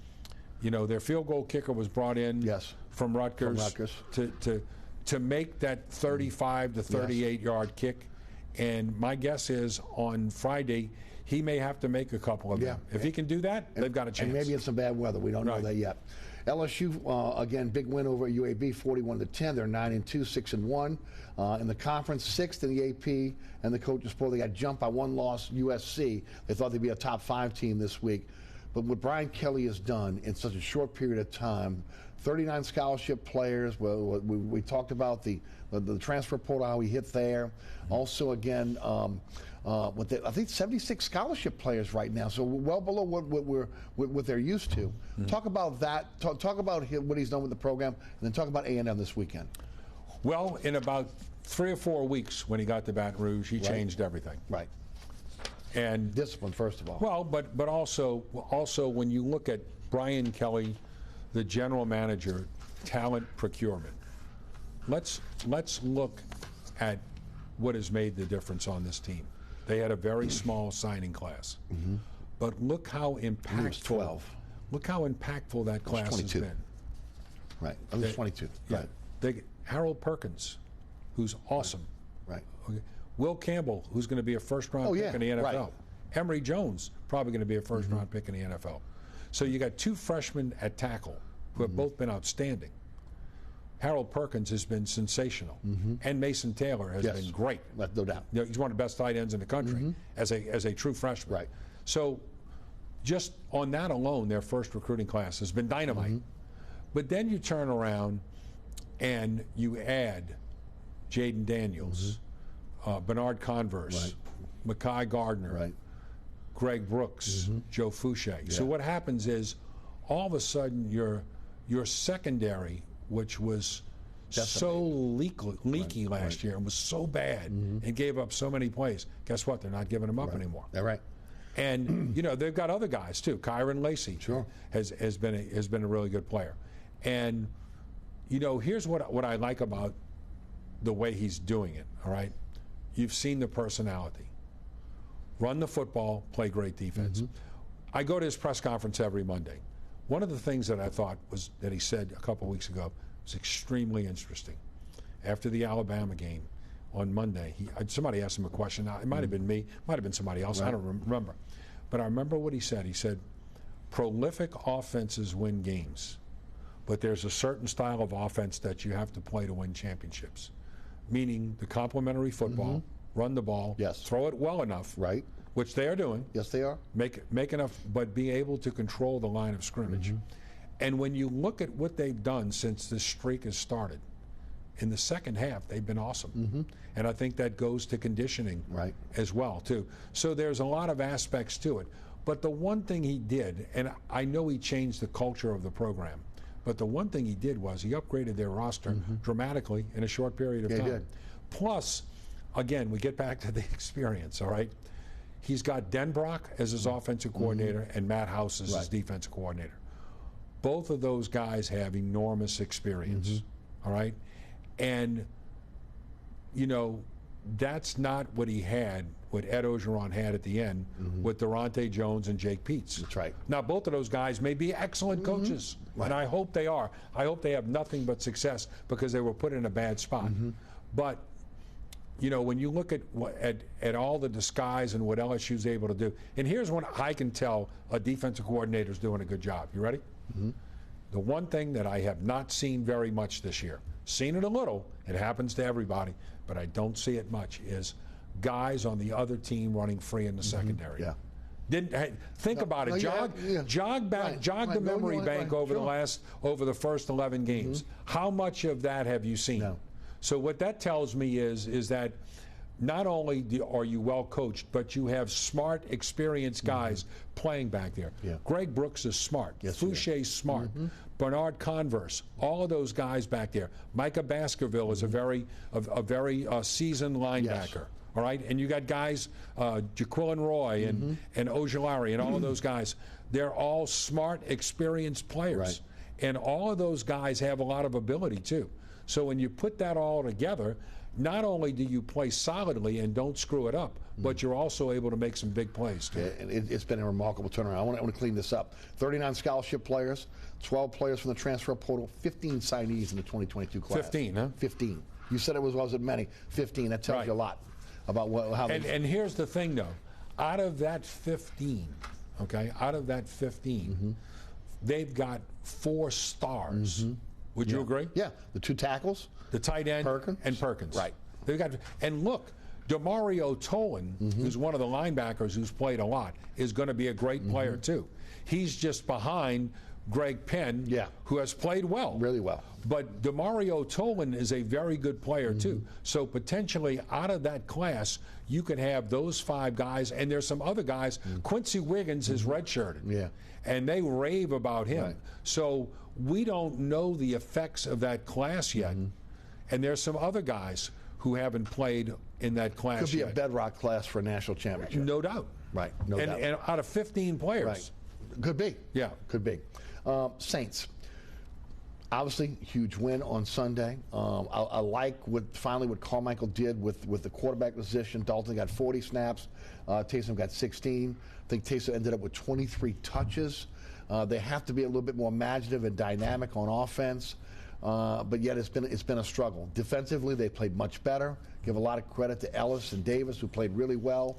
You know, their field goal kicker was brought in from Rutgers, to make that 35 to 38 yard kick. And my guess is on Friday, he may have to make a couple of them. If he can do that, they've got a chance. And maybe in some bad weather. We don't know that yet. LSU, again, big win over UAB, 41-10. They're 9-2, 6-1. In the conference, 6th in the AP and the coaches poll. They got jumped by one loss, USC. They thought they'd be a top 5 team this week. But what Brian Kelly has done in such a short period of time, 39 scholarship players. Well, we talked about the transfer portal, how he hit there. Also, again, I think 76 scholarship players right now, so well below what they're used to. Talk about that. Talk about what he's done with the program, and then talk about A&M this weekend. Well, in about 3 or 4 weeks when he got to Baton Rouge, he changed everything. And discipline, first of all. Well, but also when you look at Brian Kelly, the general manager, talent procurement. Let's look at what has made the difference on this team. They had a very small signing class, but look how impactful. 12. Look how impactful that class has been. Right, I was 22. Harold Perkins, who's awesome. Okay. Will Campbell, who's going to be a first-round pick in the NFL. Emory Jones, probably going to be a first-round pick in the NFL. So you got 2 freshmen at tackle who have both been outstanding. Harold Perkins has been sensational, and Mason Taylor has been great. No doubt. You know, he's one of the best tight ends in the country as a true freshman. So just on that alone, their first recruiting class has been dynamite. But then you turn around and you add Jaden Daniels, Bernard Converse, Makai Gardner, Greg Brooks, Joe Fouché. So what happens is all of a sudden your secondary, which was so leaky last year and was so bad and gave up so many plays, guess what? They're not giving them up anymore. And you know, they've got other guys too. Kyron Lacey has been a really good player. And you know, here's what I like about the way he's doing it, all right? You've seen the personality. run the football, play great defense. I go to his press conference every Monday. One of the things that I thought was that he said a couple weeks ago was extremely interesting. After the Alabama game on Monday, somebody asked him a question. Now, it might have been me, might have been somebody else. I don't remember. But I remember what he said. He said, prolific offenses win games, but there's a certain style of offense that you have to play to win championships, meaning the complementary football, run the ball, throw it well enough, which they are doing. Yes, they are. Make enough, but be able to control the line of scrimmage. And when you look at what they've done since this streak has started, in the second half, they've been awesome. And I think that goes to conditioning as well, too. So there's a lot of aspects to it. But the one thing he did, and I know he changed the culture of the program, but the one thing he did was he upgraded their roster dramatically in a short period of time. He did. Plus, again, we get back to the experience, all right? He's got Denbrock as his offensive coordinator and Matt House as his defensive coordinator. Both of those guys have enormous experience, all right? And, you know, that's not what he had, what Ed Orgeron had at the end with Durante Jones and Jake Peets. That's right. Now, both of those guys may be excellent coaches, and I hope they are. I hope they have nothing but success because they were put in a bad spot. But, you know, when you look at all the disguise and what LSU's able to do, and here's when I can tell a defensive coordinator's doing a good job. You ready? The one thing that I have not seen very much this year, seen it a little, it happens to everybody, but I don't see it much, is guys on the other team running free in the secondary. Think about it. Jog the memory bank over the first 11 games. How much of that have you seen? So what that tells me is that not only are you well coached, but you have smart, experienced guys playing back there. Greg Brooks is smart. Foucher's smart. Bernard Converse, all of those guys back there. Micah Baskerville is a very seasoned linebacker. All right, and you got guys, Jaquilin Roy and Ojulari and all of those guys. They're all smart, experienced players, and all of those guys have a lot of ability too. So when you put that all together, not only do you play solidly and don't screw it up, but you're also able to make some big plays too. Yeah, and it's been a remarkable turnaround. I want to clean this up. 39 scholarship players, 12 players from the transfer portal, 15 signees in the 2022 class. 15, huh? 15. You said it wasn't many. 15. That tells you a lot about how they. And here's the thing, though. Out of that 15, they've got 4 stars. Would you agree? Yeah. The 2 tackles, the tight end, Perkins. Right. They've got, and look, Demario Tolan, who's one of the linebackers who's played a lot, is going to be a great player too. He's just behind Greg Penn, who has played well. Really well. But Demario Tolan is a very good player too. So potentially out of that class, you could have those 5 guys, and there's some other guys. Quincy Wiggins is redshirted. And they rave about him. So we don't know the effects of that class yet. And there's some other guys who haven't played in that class Could be yet. a bedrock class for a national championship. No doubt. Right. No doubt. And out of 15 players. Right. Could be. Yeah. Could be. Saints. Obviously, huge win on Sunday. I like what Carmichael did with the quarterback position. Dalton got 40 snaps. Taysom got 16. I think Taysom ended up with 23 touches. They have to be a little bit more imaginative and dynamic on offense. But yet it's been a struggle. Defensively, they played much better. Give a lot of credit to Ellis and Davis, who played really well.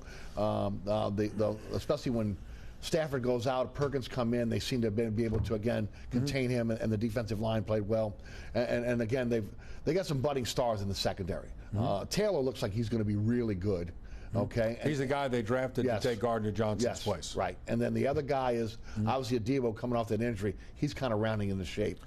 Especially when Stafford goes out, Perkins come in, they seem to be able to, again, contain him, and the defensive line played well. And again, they got some budding stars in the secondary. Taylor looks like he's going to be really good. Okay, he's the guy they drafted to take Gardner Johnson's place. Right. And then the other guy is obviously Adebo coming off that injury. He's kind of rounding into shape.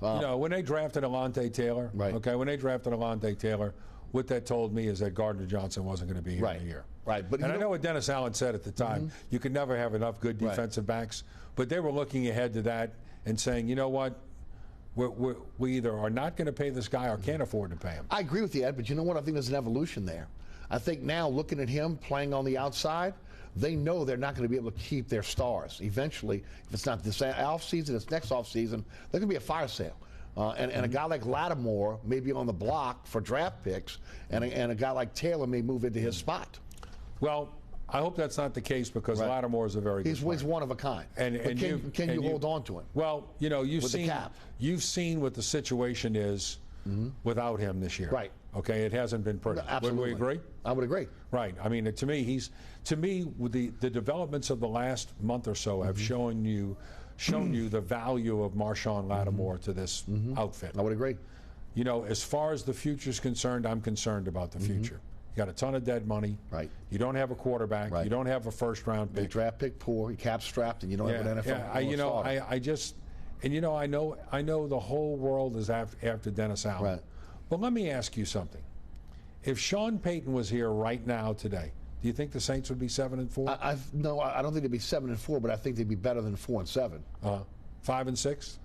You know, when they drafted Alontae Taylor, when they drafted Alontae Taylor, what that told me is that Gardner Johnson wasn't going to be here in a year. Right. But and I know what Dennis Allen said at the time. You can never have enough good defensive backs. But they were looking ahead to that and saying, you know what? We either are not going to pay this guy or can't afford to pay him. I agree with you, Ed, but you know what? I think there's an evolution there. I think now, looking at him playing on the outside, they know they're not going to be able to keep their stars. Eventually, if it's not this offseason, it's next offseason, there could be a fire sale. And a guy like Lattimore may be on the block for draft picks, and a guy like Taylor may move into his spot. Well, I hope that's not the case because Lattimore is a very good player. He's one of a kind. And can you hold on to him? Well, you've seen what the situation is without him this year. Right. Okay, it hasn't been pretty. Absolutely. Would we agree? I would agree. Right. I mean, to me, with the developments of the last month or so have shown you the value of Marshawn Lattimore to this outfit. I would agree. As far as the future is concerned, I'm concerned about the future. You got a ton of dead money. Right. You don't have a quarterback. Right. You don't have a first-round pick. Big draft pick poor. You cap strapped, and you don't have an NFL. I know the whole world is after Dennis Allen. Right. But let me ask you something. If Sean Payton was here right now today, do you think the Saints would be 7-4? No, I don't think they'd be 7-4, but I think they'd be better than 4-7. 5-6.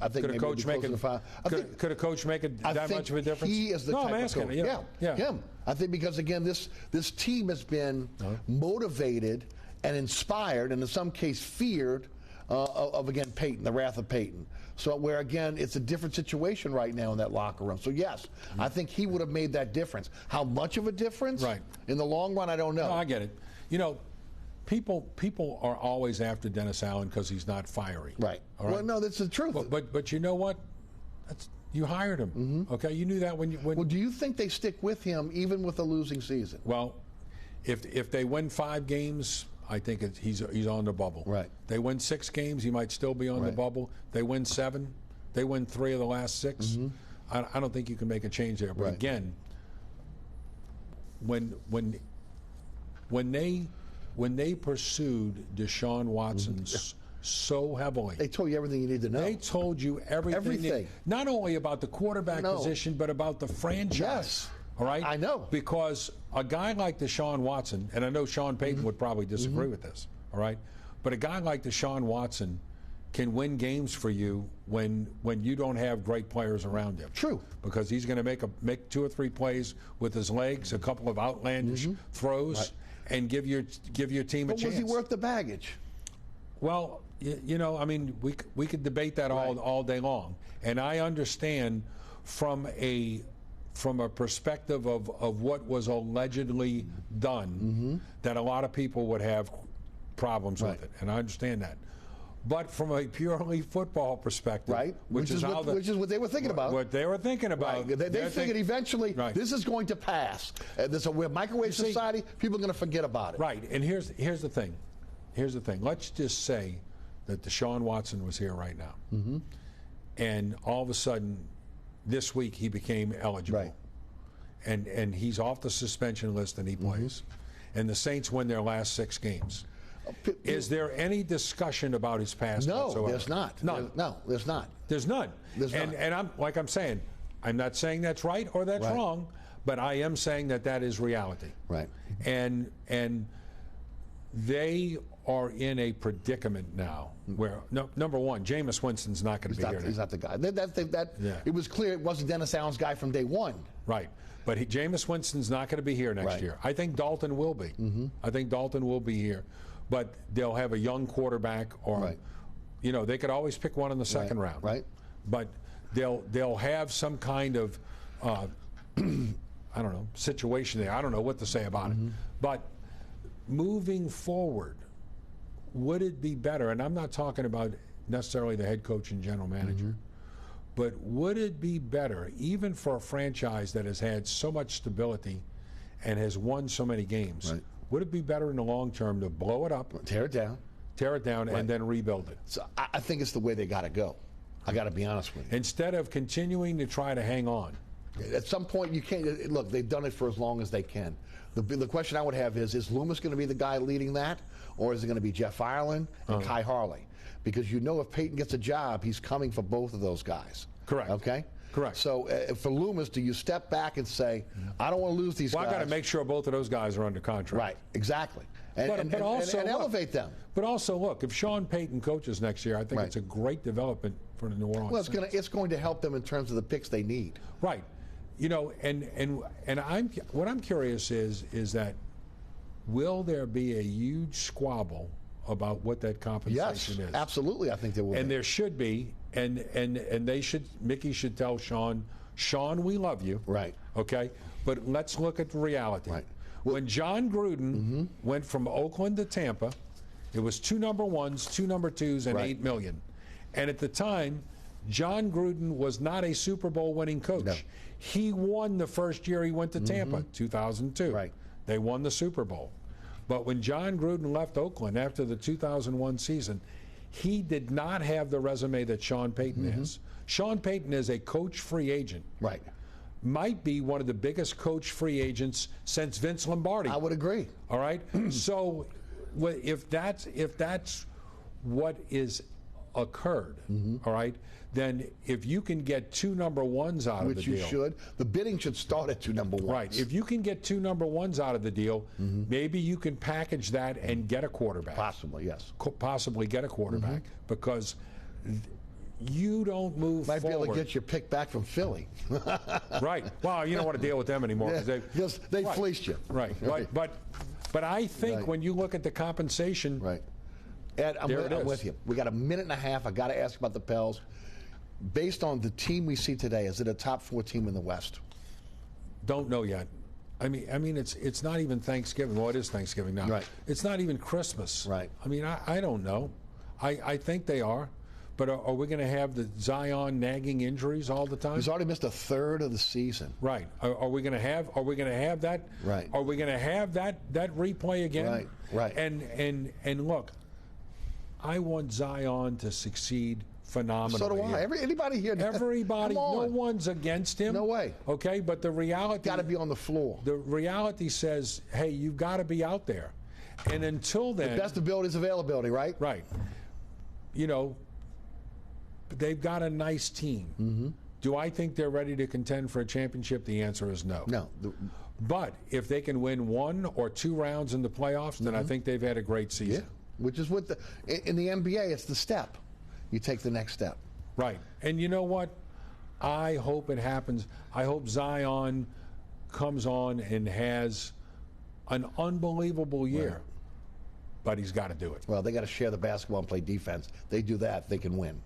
I think could a coach make could a coach make that much of a difference? He is the type I'm asking. of coach. Yeah, him. I think because again, this team has been motivated and inspired, and in some case feared of again Peyton, the wrath of Peyton. So where again it's a different situation right now in that locker room. So yes, I think he would have made that difference. How much of a difference? Right. In the long run, I don't know. No, I get it. People are always after Dennis Allen because he's not fiery. Right. Well, no, that's the truth. But you know what? You hired him. Okay, you knew that when. Well, do you think they stick with him even with a losing season? Well, if they win 5 games, I think he's on the bubble. Right. They win 6 games, he might still be on the bubble. They win 7. They win 3 of the last 6. I don't think you can make a change there. But again, when they pursued Deshaun Watson so heavily, they told you everything you need to know. They told you everything. Not only about the quarterback position, but about the franchise. Yes. All right? I know. Because a guy like Deshaun Watson, and I know Sean Payton would probably disagree with this, all right? But a guy like Deshaun Watson can win games for you when you don't have great players around him. True. Because he's going to make 2 or 3 plays with his legs, a couple of outlandish throws, and give your team a chance. But was he worth the baggage? Well, I mean, we could debate that all day long, and I understand from a perspective of what was allegedly done that a lot of people would have problems with it, and I understand that. But from a purely football perspective, which is what they were thinking about. What they were thinking about. They figured eventually this is going to pass. We're a microwave society. People are going to forget about it. Right. And here's the thing. Let's just say that Deshaun Watson was here right now, and all of a sudden, this week he became eligible, and he's off the suspension list and he plays, and the Saints win their last 6 games. Is there any discussion about his past whatsoever? No, there's not. None. No, there's not. There's none. And I'm saying, I'm not saying that's right or that's wrong, but I am saying that is reality. Right. And they are in a predicament now where number one, Jameis Winston's not going to be here. He's not the guy. It was clear it wasn't Dennis Allen's guy from day one. Right. But Jameis Winston's not going to be here next year. I think Dalton will be. I think Dalton will be here. But they'll have a young quarterback, or they could always pick one in the second round. Right. But they'll have some kind of I don't know, situation there. I don't know what to say about it. But moving forward, would it be better? And I'm not talking about necessarily the head coach and general manager. But would it be better, even for a franchise that has had so much stability and has won so many games? Would it be better in the long term to blow it up, tear it down, and then rebuild it? So I think it's the way they got to go. I got to be honest with you. Instead of continuing to try to hang on. At some point, you can't. Look, they've done it for as long as they can. The question I would have is Loomis going to be the guy leading that, or is it going to be Jeff Ireland and Kai Harley? Because if Peyton gets a job, he's coming for both of those guys. Correct. Okay? Correct. So for Loomis, do you step back and say, I don't want to lose these guys? I got to make sure both of those guys are under contract. Right, exactly. And also elevate them. But also, look, if Sean Payton coaches next year, I think it's a great development for the New Orleans Well, Saints. it's going to help them in terms of the picks they need. Right. What I'm curious is that will there be a huge squabble about what that compensation is? Absolutely, I think there will be. And there should be, and Mickey should tell Sean, we love you. Right. Okay? But let's look at the reality. Right. When John Gruden went from Oakland to Tampa, it was 2 number 1s, 2 number 2s, and $8 million. And at the time, John Gruden was not a Super Bowl winning coach. No. He won the first year he went to Tampa, 2002. Right. They won the Super Bowl. But when John Gruden left Oakland after the 2001 season, he did not have the resume that Sean Payton has. Sean Payton is a coach free agent. Right. Might be one of the biggest coach free agents since Vince Lombardi. I would agree. All right. So if that's what is occurred, all right, then if you can get 2 number 1s out of the deal, which you should, the bidding should start at 2 number 1s. Right. If you can get 2 number 1s out of the deal, maybe you can package that and get a quarterback. Possibly, yes. Possibly get a quarterback because you don't move Might forward. be able to get your pick back from Philly. Right. Well, you don't want to deal with them anymore because they fleeced you. Right. But I think when you look at the compensation, Ed, I'm with you. We got a minute and a half. I got to ask about the Pels. Based on the team we see today, is it a top 4 team in the West? Don't know yet. I mean, it's not even Thanksgiving. Well, it is Thanksgiving now. Right. It's not even Christmas. Right. I mean, I don't know. I think they are. But are we going to have the Zion nagging injuries all the time? He's already missed a third of the season. Right. Are we going to have? Are we going to have that? Right. Are we going to have that replay again? Right. Right. And look, I want Zion to succeed phenomenally. So do I. Anybody here? Everybody. No one's against him. No way. Okay, but the reality. Got to be on the floor. The reality says, hey, you've got to be out there, and until then, the best ability is availability, right? Right. You know. They've got a nice team. Do I think they're ready to contend for a championship? The answer is no. No. But if they can win 1 or 2 rounds in the playoffs, then I think they've had a great season. Yeah. Which is what in the NBA, it's the step. You take the next step. Right. And you know what? I hope it happens. I hope Zion comes on and has an unbelievable year. Right. But he's got to do it. Well, they got to share the basketball and play defense. They do that, they can win.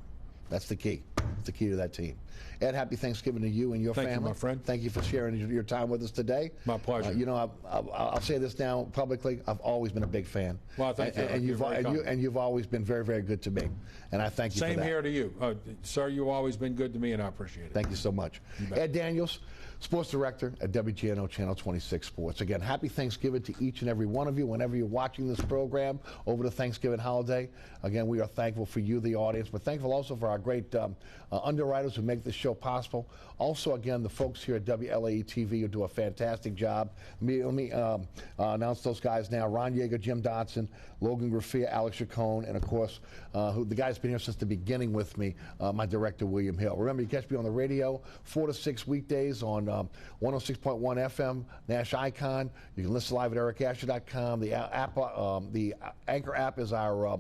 That's the key. It's the key to that team. Ed, happy Thanksgiving to you and your family. Thank you, my friend. Thank you for sharing your time with us today. My pleasure. You know, I'll say this now publicly. I've always been a big fan. Well, thank you. And you've always been very, very good to me. And I thank you for that. Same here to you. Sir, you've always been good to me, and I appreciate it. Thank you so much. Ed Daniels, Sports Director at WGNO Channel 26 Sports. Again, happy Thanksgiving to each and every one of you whenever you're watching this program over the Thanksgiving holiday. Again, we are thankful for you, the audience, but thankful also for our great underwriters who make this show possible. Also, again, the folks here at WLAE-TV who do a fantastic job. Let me announce those guys now. Ron Yeager, Jim Dotson, Logan Graffia, Alex Chacon, and, of course, the guy's been here since the beginning with me, my director, William Hill. Remember, you catch me on the radio 4 to 6 weekdays on 106.1 FM, Nash Icon. You can listen live at ericasher.com. The Anchor app is our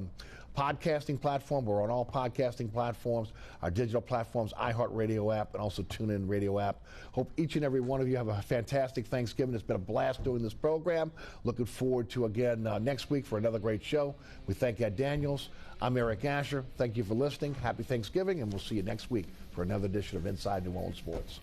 podcasting platform. We're on all podcasting platforms, our digital platforms, iHeartRadio app, and also TuneIn Radio app. Hope each and every one of you have a fantastic Thanksgiving. It's been a blast doing this program. Looking forward to, again, next week for another great show. We thank Ed Daniels. I'm Eric Asher. Thank you for listening. Happy Thanksgiving, and we'll see you next week for another edition of Inside New Orleans Sports.